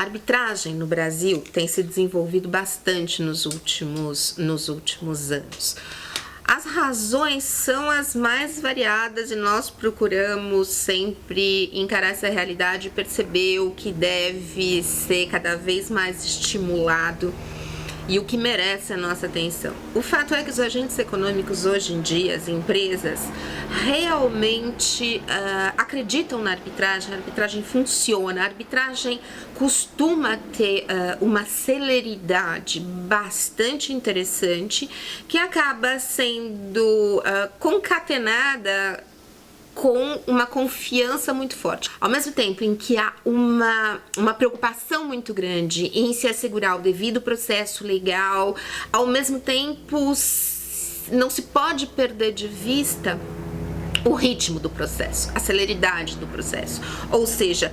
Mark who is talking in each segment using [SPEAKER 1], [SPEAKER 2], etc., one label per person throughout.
[SPEAKER 1] A arbitragem no Brasil tem se desenvolvido bastante nos últimos anos. As razões são as mais variadas e nós procuramos sempre encarar essa realidade e perceber o que deve ser cada vez mais estimulado e o que merece a nossa atenção. O fato é que os agentes econômicos hoje em dia, as empresas, realmente acreditam na arbitragem. A arbitragem funciona, a arbitragem costuma ter uma celeridade bastante interessante que acaba sendo concatenada com uma confiança muito forte. Ao mesmo tempo em que há uma preocupação muito grande em se assegurar o devido processo legal, ao mesmo tempo não se pode perder de vista o ritmo do processo, a celeridade do processo, ou seja,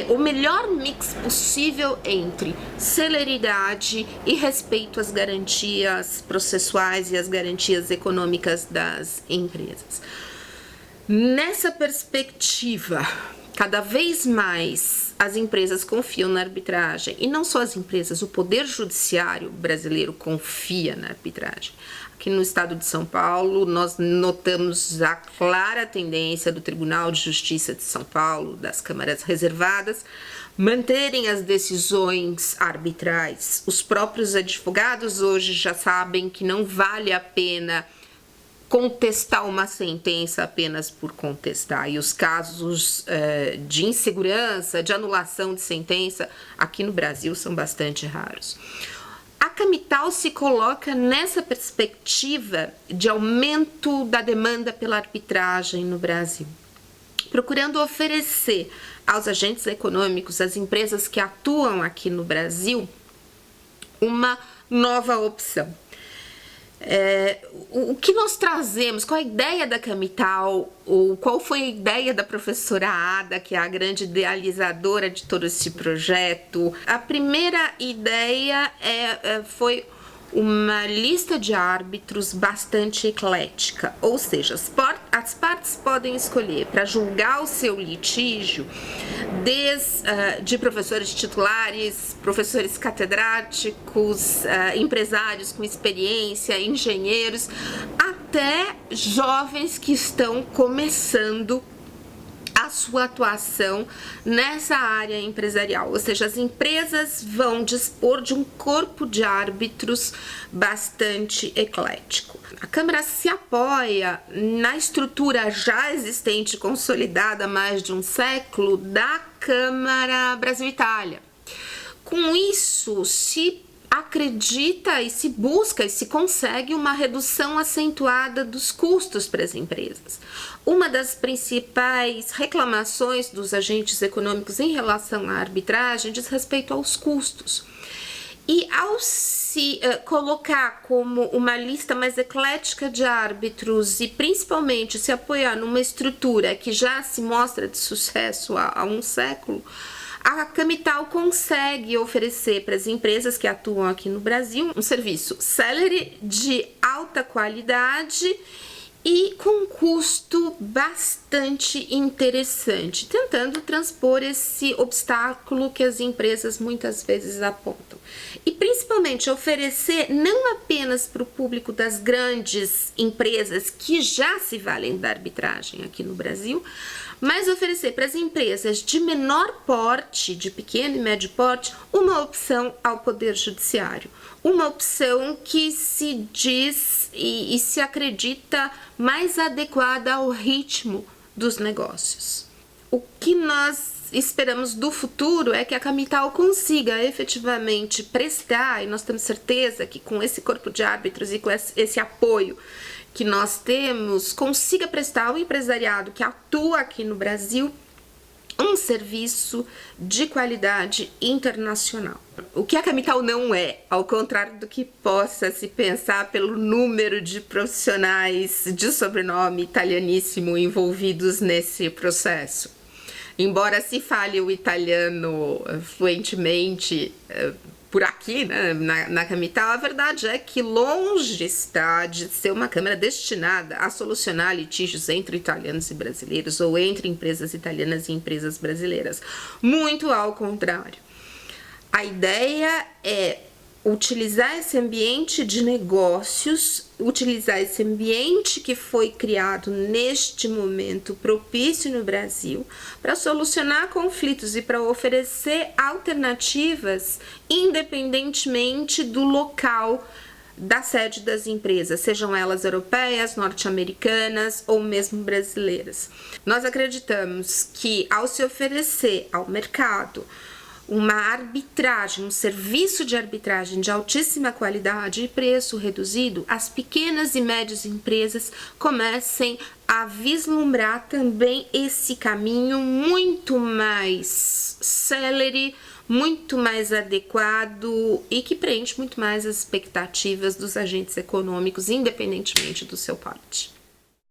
[SPEAKER 1] o melhor mix possível entre celeridade e respeito às garantias processuais e às garantias econômicas das empresas. Nessa perspectiva, cada vez mais as empresas confiam na arbitragem, e não só as empresas, o Poder Judiciário brasileiro confia na arbitragem. Aqui no estado de São Paulo, nós notamos a clara tendência do Tribunal de Justiça de São Paulo, das câmaras reservadas, manterem as decisões arbitrais. Os próprios advogados hoje já sabem que não vale a pena contestar uma sentença apenas por contestar. E os casos de insegurança, de anulação de sentença, aqui no Brasil são bastante raros. A Camital se coloca nessa perspectiva de aumento da demanda pela arbitragem no Brasil, procurando oferecer aos agentes econômicos, às empresas que atuam aqui no Brasil, uma nova opção. O que nós trazemos, qual a ideia da Camital, ou qual foi a ideia da professora Ada, que é a grande idealizadora de todo esse projeto? A primeira ideia foi uma lista de árbitros bastante eclética, ou seja, as partes podem escolher para julgar o seu litígio de professores titulares, professores catedráticos, empresários com experiência, engenheiros, até jovens que estão começando a sua atuação nessa área empresarial, ou seja, as empresas vão dispor de um corpo de árbitros bastante eclético. A Câmara se apoia na estrutura já existente, consolidada há mais de um século, da Câmara Brasil-Itália. Com isso, se acredita e se busca e se consegue uma redução acentuada dos custos para as empresas. Uma das principais reclamações dos agentes econômicos em relação à arbitragem diz respeito aos custos. E ao se colocar como uma lista mais eclética de árbitros e principalmente se apoiar numa estrutura que já se mostra de sucesso há um século, a Camital consegue oferecer para as empresas que atuam aqui no Brasil um serviço célere, de alta qualidade e com custo bastante interessante, tentando transpor esse obstáculo que as empresas muitas vezes apontam. E principalmente oferecer não apenas para o público das grandes empresas que já se valem da arbitragem aqui no Brasil, mas oferecer para as empresas de menor porte, de pequeno e médio porte, uma opção ao Poder Judiciário. Uma opção que se diz e se acredita mais adequada ao ritmo dos negócios. O que nós esperamos do futuro é que a Camital consiga efetivamente prestar, e nós temos certeza que com esse corpo de árbitros e com esse apoio que nós temos, consiga prestar ao empresariado que atua aqui no Brasil um serviço de qualidade internacional. O que a Camital não é, ao contrário do que possa se pensar pelo número de profissionais de sobrenome italianíssimo envolvidos nesse processo. embora se fale o italiano fluentemente por aqui, né, na capital, a verdade é que longe está de ser uma Câmara destinada a solucionar litígios entre italianos e brasileiros ou entre empresas italianas e empresas brasileiras. Muito ao contrário. A ideia é utilizar esse ambiente de negócios, utilizar esse ambiente que foi criado neste momento propício no Brasil para solucionar conflitos e para oferecer alternativas independentemente do local da sede das empresas, sejam elas europeias, norte-americanas ou mesmo brasileiras. Nós acreditamos que ao se oferecer ao mercado uma arbitragem, um serviço de arbitragem de altíssima qualidade e preço reduzido, as pequenas e médias empresas comecem a vislumbrar também esse caminho muito mais célere, muito mais adequado e que preenche muito mais as expectativas dos agentes econômicos, independentemente do seu porte.